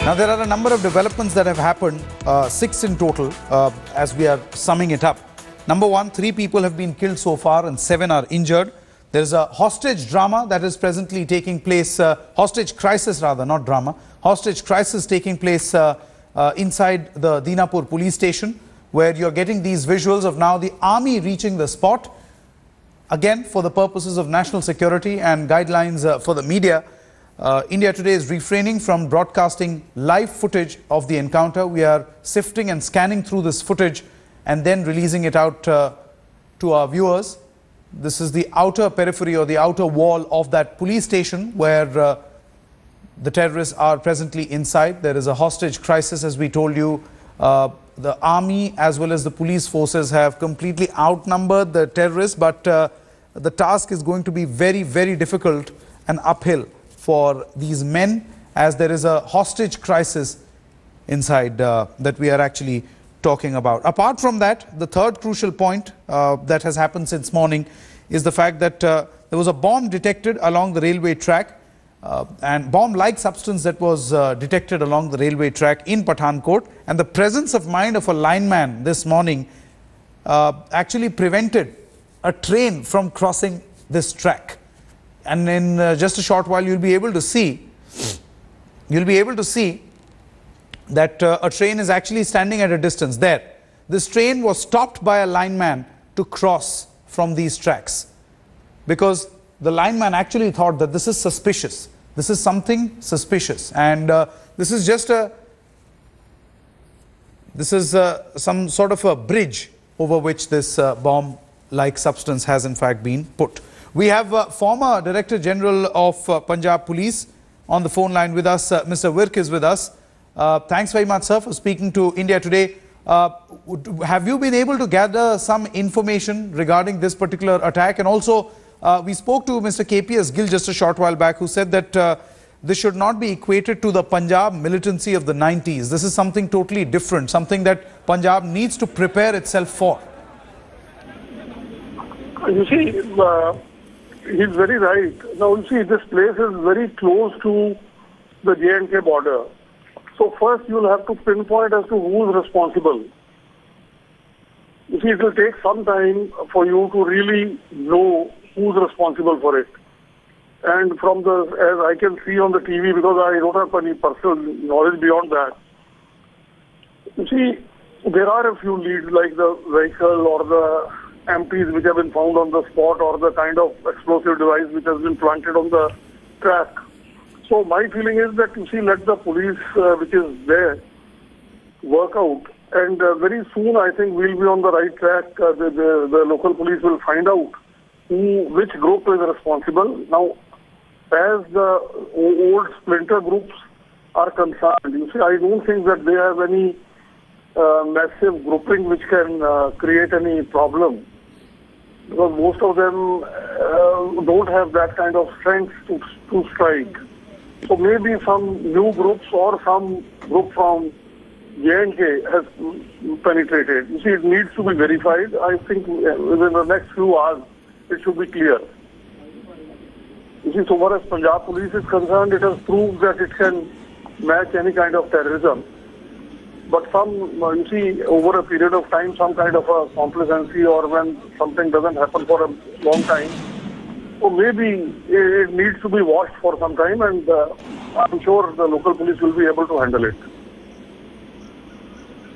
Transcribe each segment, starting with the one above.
Now, there are a number of developments that have happened, 6 in total, as we are summing it up. Number one, 3 people have been killed so far and 7 are injured. There is a hostage drama that is presently taking place, hostage crisis rather, not drama, hostage crisis taking place inside the Dinapur police station, where you're getting these visuals of now the army reaching the spot. Again, for the purposes of national security and guidelines for the media, India Today is refraining from broadcasting live footage of the encounter. We are sifting and scanning through this footage and then releasing it out to our viewers. This is the outer periphery or the outer wall of that police station where the terrorists are presently inside. There is a hostage crisis, as we told you. The army as well as the police forces have completely outnumbered the terrorists, but the task is going to be very, very difficult and uphill for these men, as there is a hostage crisis inside that we are actually talking about. Apart from that, the third crucial point that has happened since morning is the fact that there was a bomb detected along the railway track, and bomb-like substance that was detected along the railway track in Pathankot, and the presence of mind of a lineman this morning actually prevented a train from crossing this track. And in just a short while, you'll be able to see that a train is actually standing at a distance there. This train was stopped by a lineman to cross from these tracks, because the lineman actually thought that this is suspicious. This is something suspicious, and this is just some sort of a bridge over which this bomb-like substance has in fact been put. We have former Director General of Punjab Police on the phone line with us. Mr. Virk is with us. Thanks very much, sir, for speaking to India Today. Have you been able to gather some information regarding this particular attack? And also, we spoke to Mr. KPS Gill just a short while back, who said that this should not be equated to the Punjab militancy of the 90s. This is something totally different, something that Punjab needs to prepare itself for. You see, he's very right. Now, you see, this place is very close to the J&K border. So first, you'll have to pinpoint as to who's responsible. You see, it will take some time for you to really know who's responsible for it. And from as I can see on the TV, because I don't have any personal knowledge beyond that, you see, there are a few leads, like the vehicle or the empties which have been found on the spot, or the kind of explosive device which has been planted on the track. So my feeling is that, you see, let the police which is there work out, and very soon I think we'll be on the right track. The local police will find out which group is responsible. Now, as the old splinter groups are concerned, you see, I don't think that they have any massive grouping which can create any problem, because most of them don't have that kind of strength to strike. So maybe some new groups or some group from J&K has penetrated. You see, it needs to be verified. I think within the next few hours, it should be clear. You see, so far as Punjab police is concerned, it has proved that it can match any kind of terrorism. But some, you see, over a period of time, some kind of a complacency, or when something doesn't happen for a long time, so maybe it needs to be watched for some time, and I'm sure the local police will be able to handle it.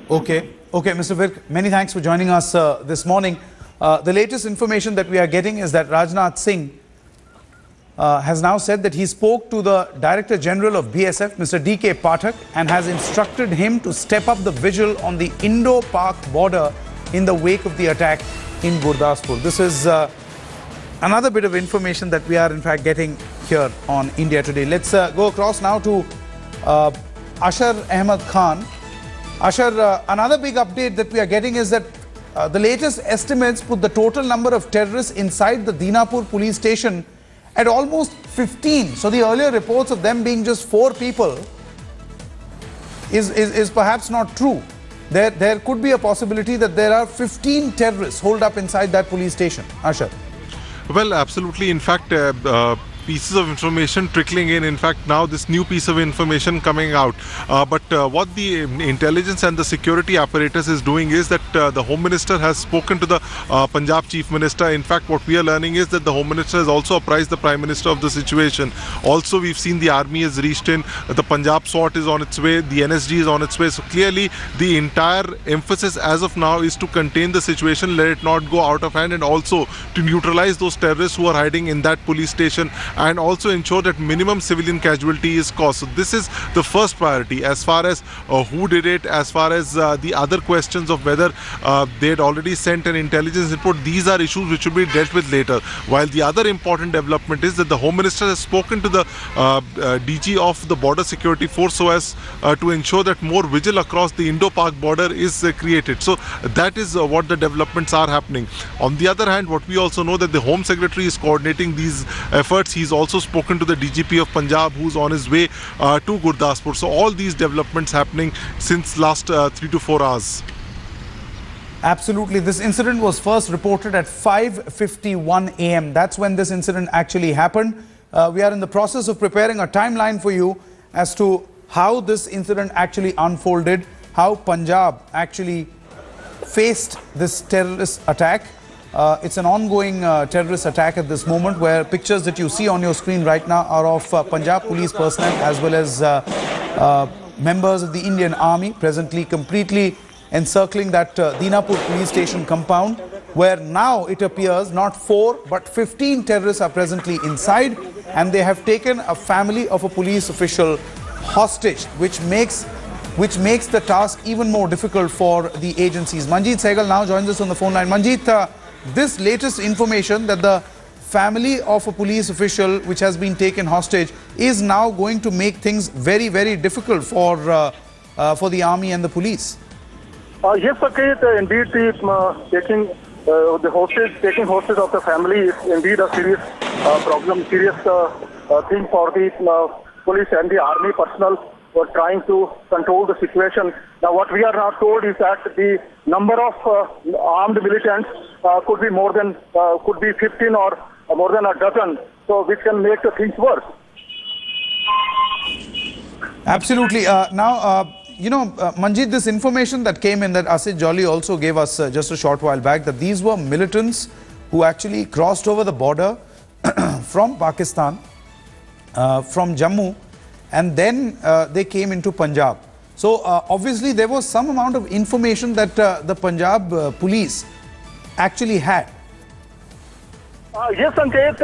Okay, Mr. Virk, many thanks for joining us this morning. The latest information that we are getting is that Rajnath Singh has now said that he spoke to the Director General of BSF, Mr. D.K. Pathak, and has instructed him to step up the vigil on the Indo-Pak border in the wake of the attack in Gurdaspur. This is another bit of information that we are in fact getting here on India Today. Let's go across now to Ashar Ahmed Khan. Ashar, another big update that we are getting is that the latest estimates put the total number of terrorists inside the Dinapur police station at almost 15. So the earlier reports of them being just 4 people is perhaps not true. There could be a possibility that there are 15 terrorists holed up inside that police station. Ashar. Well, absolutely. In fact, pieces of information trickling in. In fact, now this new piece of information coming out. But what the intelligence and the security apparatus is doing is that the Home Minister has spoken to the Punjab Chief Minister. In fact, what we are learning is that the Home Minister has also apprised the Prime Minister of the situation. Also, we've seen the army has reached in, the Punjab SWAT is on its way, the NSG is on its way. So clearly, the entire emphasis as of now is to contain the situation, let it not go out of hand, and also to neutralize those terrorists who are hiding in that police station, and also ensure that minimum civilian casualty is caused. So this is the first priority. As far as who did it, as far as the other questions of whether they had already sent an intelligence report, these are issues which will be dealt with later. While the other important development is that the Home Minister has spoken to the DG of the Border Security Force so as to ensure that more vigil across the Indo-Pak border is created. So that is what the developments are happening. On the other hand, what we also know that the Home Secretary is coordinating these efforts. He's also spoken to the DGP of Punjab, who's on his way to Gurdaspur. So all these developments happening since last 3 to 4 hours. Absolutely. This incident was first reported at 5:51 a.m. That's when this incident actually happened. We are in the process of preparing a timeline for you as to how this incident actually unfolded, how Punjab actually faced this terrorist attack. It's an ongoing terrorist attack at this moment, where pictures that you see on your screen right now are of Punjab police personnel as well as members of the Indian Army presently completely encircling that Dinapur police station compound, where now it appears not 4 but 15 terrorists are presently inside, and they have taken a family of a police official hostage, which makes the task even more difficult for the agencies. Manjeet Sehgal now joins us on the phone line. Manjeet, this latest information that the family of a police official which has been taken hostage is now going to make things very, very difficult for the army and the police. Yes, Saket, indeed, taking hostage of the family is indeed a serious problem, serious thing for the police and the army personnel who are trying to control the situation. Now, what we are now told is that the number of armed militants could be more than, could be 15 or more than a dozen, so which can make the things worse. Absolutely. Manjeet, this information that came in that Asid Jolly also gave us just a short while back, that these were militants who actually crossed over the border from Pakistan, from Jammu, and then they came into Punjab. So obviously there was some amount of information that the Punjab police actually had. Yes, Sanket,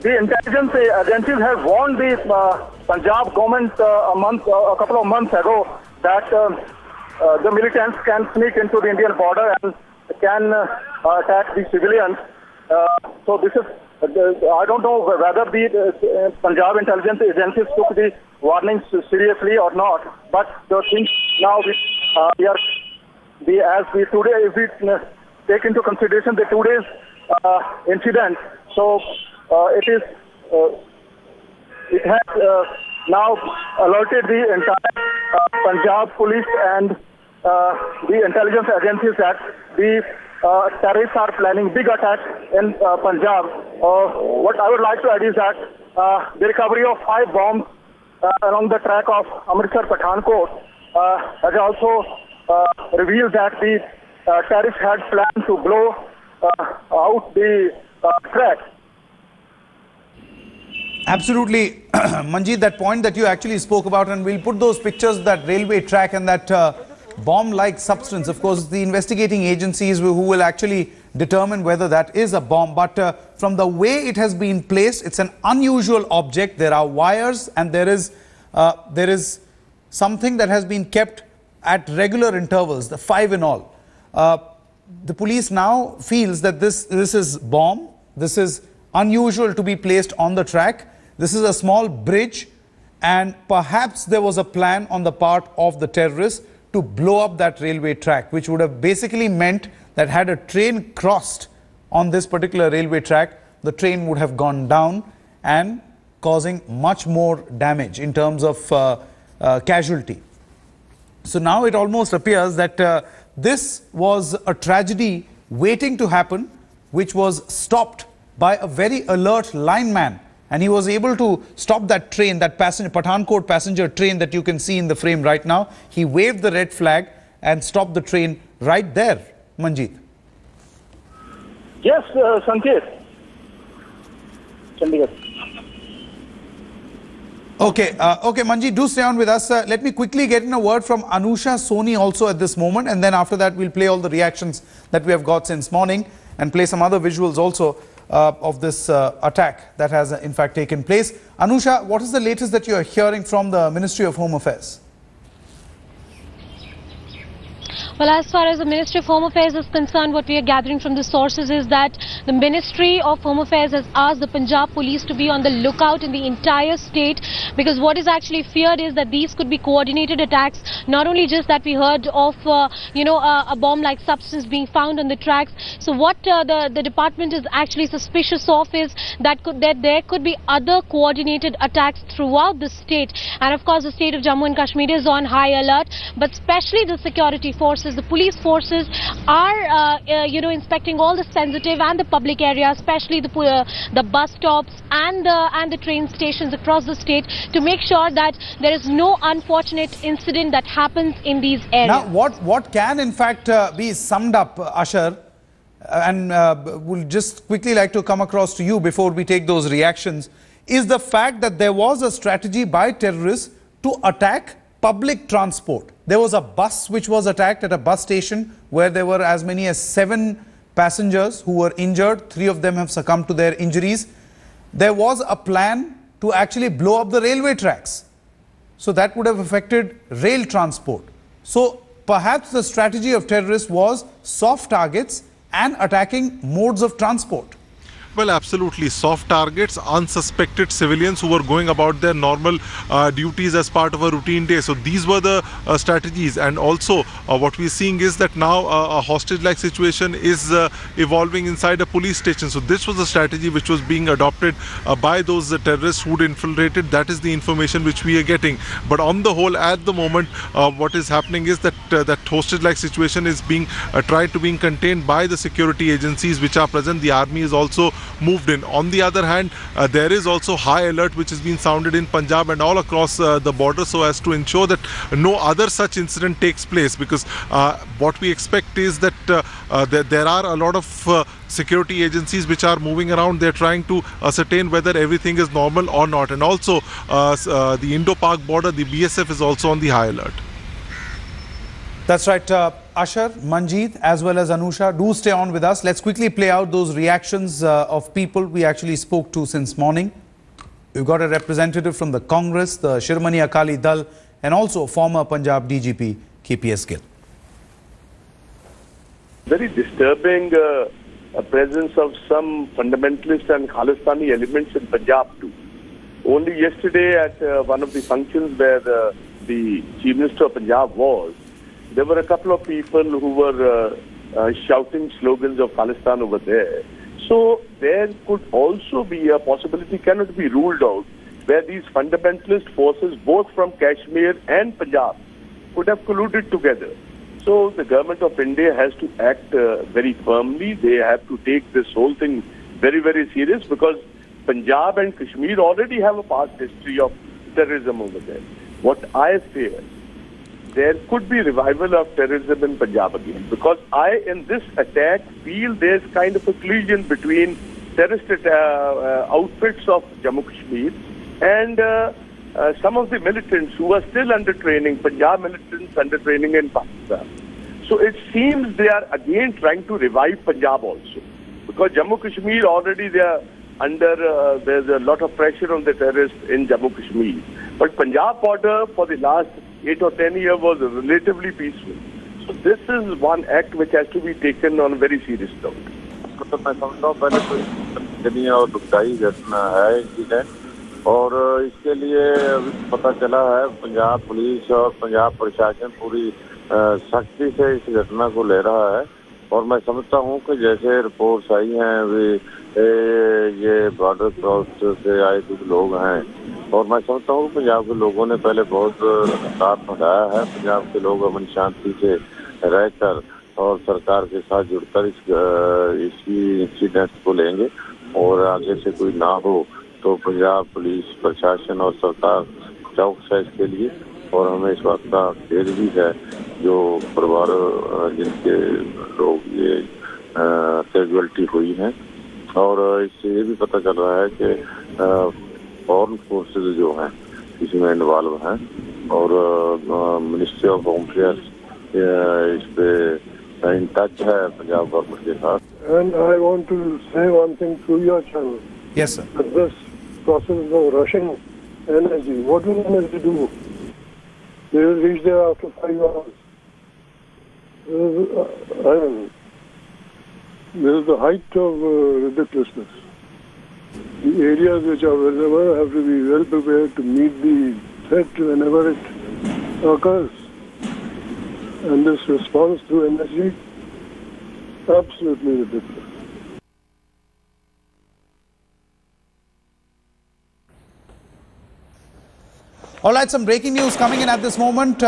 the intelligence agencies have warned the Punjab government a couple of months ago that the militants can sneak into the Indian border and can attack the civilians. So this is, I don't know whether the Punjab intelligence agencies took the warnings seriously or not, but the things now if we take into consideration the today's incident, so it has now alerted the entire Punjab police and the intelligence agencies that the terrorists are planning big attacks in Punjab. What I would like to add is that the recovery of 5 bombs along the track of Amritsar Pathankot has also revealed that the terrorists had planned to blow out the track. Absolutely, Manjeet, that point that you actually spoke about, and we'll put those pictures of that railway track and that bomb-like substance. Of course, the investigating agencies who will actually determine whether that is a bomb. But from the way it has been placed, it's an unusual object. There are wires, and there is something that has been kept at regular intervals, the 5 in all. The police now feels that this is bomb. This is unusual to be placed on the track. This is a small bridge, and perhaps there was a plan on the part of the terrorists to blow up that railway track, which would have basically meant that had a train crossed on this particular railway track, the train would have gone down and causing much more damage in terms of casualty. So now it almost appears that this was a tragedy waiting to happen, which was stopped by a very alert lineman, and he was able to stop that train, that Pathankot passenger train that you can see in the frame right now. He waved the red flag and stopped the train right there. Manjeet. Yes, Sanket. Chandigarh. Okay, okay, Manjeet, do stay on with us. Let me quickly get in a word from Anusha Soni also at this moment, and then after that we'll play all the reactions that we have got since morning and play some other visuals also of this attack that has in fact taken place. Anusha, what is the latest that you are hearing from the Ministry of Home Affairs? Well, as far as the Ministry of Home Affairs is concerned, what we are gathering from the sources is that the Ministry of Home Affairs has asked the Punjab police to be on the lookout in the entire state, because what is actually feared is that these could be coordinated attacks. Not only just that we heard of, a bomb-like substance being found on the tracks. So what the department is actually suspicious of is that there could be other coordinated attacks throughout the state. And of course, the state of Jammu and Kashmir is on high alert, but especially the security forces, the police forces are, inspecting all the sensitive and the public areas, especially the bus stops and the train stations across the state, to make sure that there is no unfortunate incident that happens in these areas. Now, what can in fact be summed up, Ashar, and we'll just quickly like to come across to you before we take those reactions, is the fact that there was a strategy by terrorists to attack public transport. There was a bus which was attacked at a bus station where there were as many as 7 passengers who were injured. 3 of them have succumbed to their injuries. There was a plan to actually blow up the railway tracks. So that would have affected rail transport. So perhaps the strategy of terrorists was soft targets and attacking modes of transport. Well, absolutely. Soft targets, unsuspected civilians who were going about their normal duties as part of a routine day. So these were the strategies. And also what we're seeing is that now a hostage-like situation is evolving inside a police station. So this was a strategy which was being adopted by those terrorists who'd infiltrated. That is the information which we are getting. But on the whole, at the moment, what is happening is that that hostage-like situation is being tried to be contained by the security agencies which are present. The army is also moved in. On the other hand, there is also high alert which has been sounded in Punjab and all across the border, so as to ensure that no other such incident takes place, because what we expect is that there are a lot of security agencies which are moving around. They're trying to ascertain whether everything is normal or not. And also the Indo-Pak border, the BSF is also on the high alert. That's right, Ashar, Manjeet, as well as Anusha, do stay on with us. Let's quickly play out those reactions of people we actually spoke to since morning. We've got a representative from the Congress, the Shiromani Akali Dal, and also former Punjab DGP KPS Gill. Very disturbing presence of some fundamentalist and Khalistani elements in Punjab too. Only yesterday at one of the functions where the Chief Minister of Punjab was, there were a couple of people who were shouting slogans of Khalistan over there. So there could also be a possibility, cannot be ruled out, where these fundamentalist forces, both from Kashmir and Punjab, could have colluded together. So the government of India has to act very firmly. They have to take this whole thing very, very serious, because Punjab and Kashmir already have a past history of terrorism over there. What I fear, there could be revival of terrorism in Punjab again, because in this attack, feel there's kind of a collision between terrorist outfits of Jammu Kashmir and some of the militants who are still under training, Punjab militants under training in Pakistan. So it seems they are again trying to revive Punjab also, because Jammu Kashmir already they are under, there's a lot of pressure on the terrorists in Jammu Kashmir. But Punjab border for the last 8 or 10 years was relatively peaceful. So this is one act which has to be taken on a very serious note. मैं समझता हूँ पहले कोई और दुखदायी घटना है incident, और इसके लिए अभी पता चला है पंजाब पुलिस और पंजाब प्रशासन पूरी सख्ती से इस घटना को ले रहा है। और मैं समझता हूँ कि जैसे रिपोर्ट्स आई हैं अभी ये बॉर्डर क्रॉस से आए कुछ लोग हैं, और मैं समझता हूँ पंजाब के लोगों ने पहले बहुत साथ बढ़ाया है। पंजाब के लोग अमन शांति से रहकर और सरकार के साथ जुड़कर इसी इंसिडेंट को लेंगे। और आगे से कोई ना हो तो पंजाब पुलिस प्रशासन और सरकार चौकस है इसके लिए। और हमें इस बात का खेद भी है जो परिवार जिनके लोग ये कैजुअलिटी हुई है। और इससे ये भी पता चल रहा है कि फॉरेन फोर्सेज जो हैं इसमें इन्वॉल्व हैं और मिनिस्ट्री ऑफ होम अफेयर्स इस पे इन टच है पंजाब गवर्नमेंट के साथ। And I want to say one thing through your channel. Yes, sir. That this process of rushing energy, what will energy do? They will reach there after 5 hours. This is the height of ridiculousness. The areas which are available have to be well prepared to meet the threat whenever it occurs. And this response through energy, absolutely ridiculous. All right, some breaking news coming in at this moment.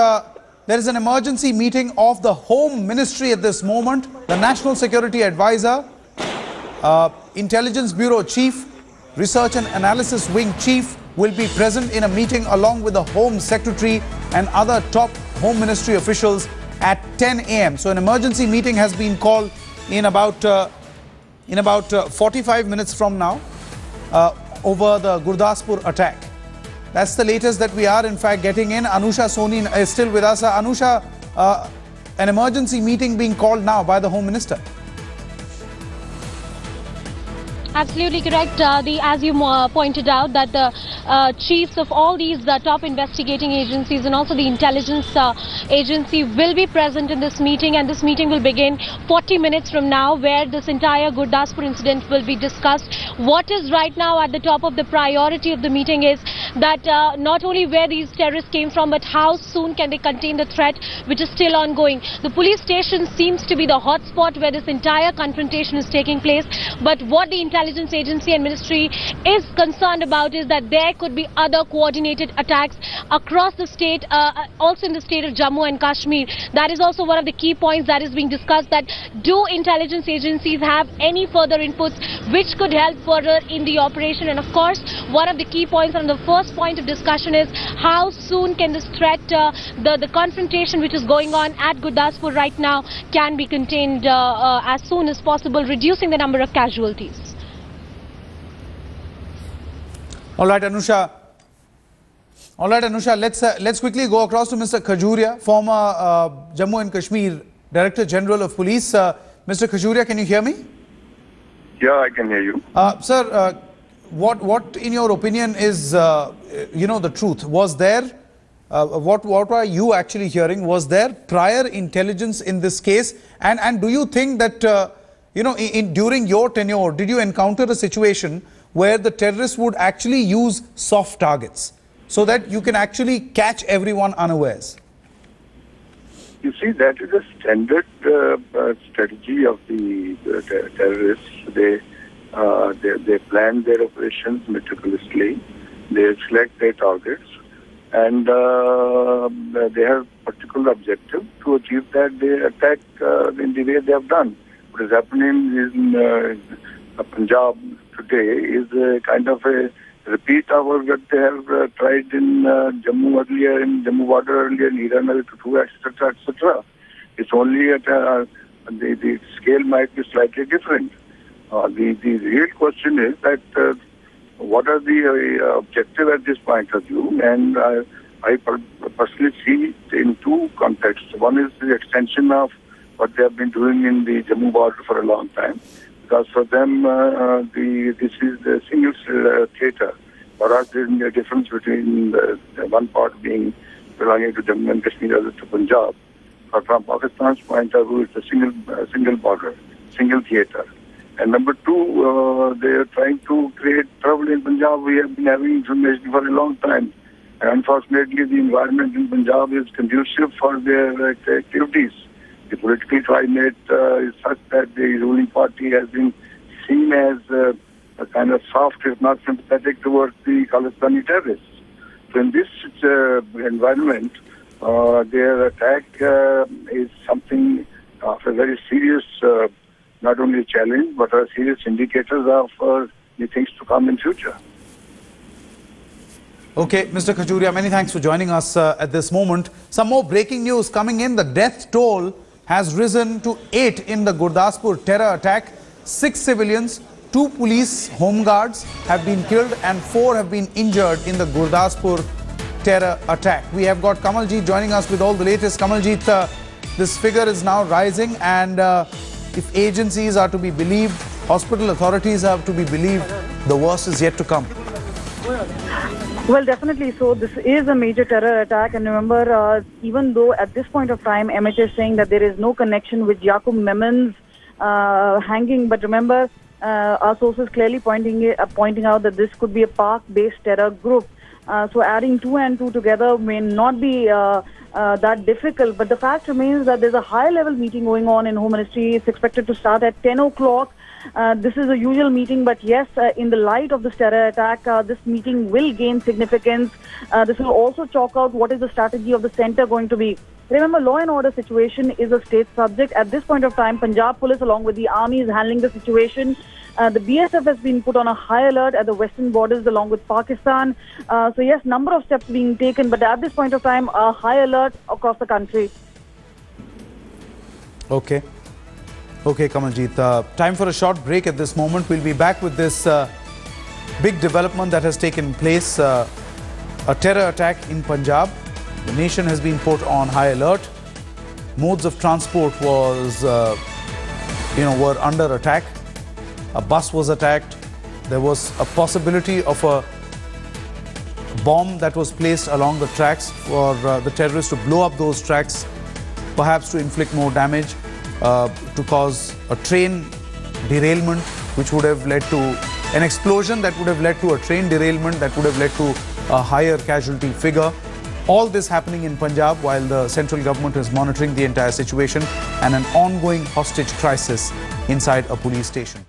There is an emergency meeting of the Home Ministry at this moment. The National Security Advisor, Intelligence Bureau Chief, Research and Analysis Wing Chief will be present in a meeting along with the Home Secretary and other top Home Ministry officials at 10 a.m. So an emergency meeting has been called in about 45 minutes from now over the Gurdaspur attack. That's the latest that we are in fact getting in. Anusha Soni is still with us. Anusha, an emergency meeting being called now by the Home Minister. Absolutely correct. As you pointed out, that the chiefs of all these top investigating agencies and also the intelligence agency will be present in this meeting, and this meeting will begin 40 minutes from now, where this entire Gurdaspur incident will be discussed. What is right now at the top of the priority of the meeting is that not only where these terrorists came from, but how soon can they contain the threat which is still ongoing. The police station seems to be the hotspot where this entire confrontation is taking place, but what the intelligence agency and ministry is concerned about is that there could be other coordinated attacks across the state, also in the state of Jammu and Kashmir. That is also one of the key points that is being discussed, that do intelligence agencies have any further inputs which could help further in the operation. And of course, one of the key points and the first point of discussion is how soon can this threat, the confrontation which is going on at Gurdaspur right now, can be contained as soon as possible, reducing the number of casualties. All right, Anusha. Let's quickly go across to Mr. Khajuria, former Jammu and Kashmir Director General of Police. Mr. Khajuria, can you hear me? Yeah, I can hear you. Sir, what in your opinion is, the truth? Was there, what are you actually hearing? Was there prior intelligence in this case? And do you think that, during your tenure, did you encounter a situation where the terrorists would actually use soft targets so that you can actually catch everyone unawares? You see, that is a standard strategy of the terrorists. They plan their operations meticulously. They select their targets, and they have particular objective to achieve that. They attack in the way they have done. What is happening in Punjab today is a kind of a repeat of what they have tried in Jammu earlier, in Jammu border earlier, in Dinanagar, etc., etc. It's only at the scale might be slightly different. The real question is that what are the objective at this point of view? And I personally see it in two contexts. One is the extension of what they have been doing in the Jammu border for a long time. Because for them, this is the single theatre. For us, there is a difference between the one part being belonging to Jammu and Kashmir, other to Punjab. But from Pakistan's point of view, it's a single border, single theatre. And number two, they are trying to create trouble in Punjab. We have been having information for a long time. And unfortunately, the environment in Punjab is conducive for their activities. The political climate is such that the ruling party has been seen as a kind of soft, if not sympathetic, towards the Khalistani terrorists. So in this environment, their attack is something of a very serious not only a challenge but are serious indicators of the things to come in future. Okay, Mr. Khajuria, many thanks for joining us at this moment. Some more breaking news coming in. The death toll has risen to 8 in the Gurdaspur terror attack. 6 civilians, 2 police home guards have been killed and 4 have been injured in the Gurdaspur terror attack. We have got Kamaljeet joining us with all the latest. Kamaljeet, this figure is now rising, and if agencies are to be believed, hospital authorities have to be believed, the worst is yet to come. Well, definitely. So this is a major terror attack, and remember, even though at this point of time, MH is saying that there is no connection with Yaqub Memon's hanging, but remember, our sources clearly pointing out that this could be a park-based terror group. So adding 2 and 2 together may not be that difficult, but the fact remains that there's a high-level meeting going on in Home Ministry. It's expected to start at 10 o'clock. This is a usual meeting, but yes, in the light of this terror attack, this meeting will gain significance. This will also chalk out what is the strategy of the centre going to be. Remember, law and order situation is a state subject. At this point of time, Punjab police along with the army is handling the situation. The BSF has been put on a high alert at the western borders along with Pakistan. So yes, number of steps being taken, but at this point of time, a high alert across the country. Okay. Okay, Kamaljeet. Time for a short break at this moment. We'll be back with this big development that has taken place. A terror attack in Punjab. The nation has been put on high alert. Modes of transport were under attack. A bus was attacked. There was a possibility of a bomb that was placed along the tracks for the terrorists to blow up those tracks, perhaps to inflict more damage, to cause a train derailment, which would have led to an explosion that would have led to a train derailment that would have led to a higher casualty figure. All this happening in Punjab while the central government is monitoring the entire situation and an ongoing hostage crisis inside a police station.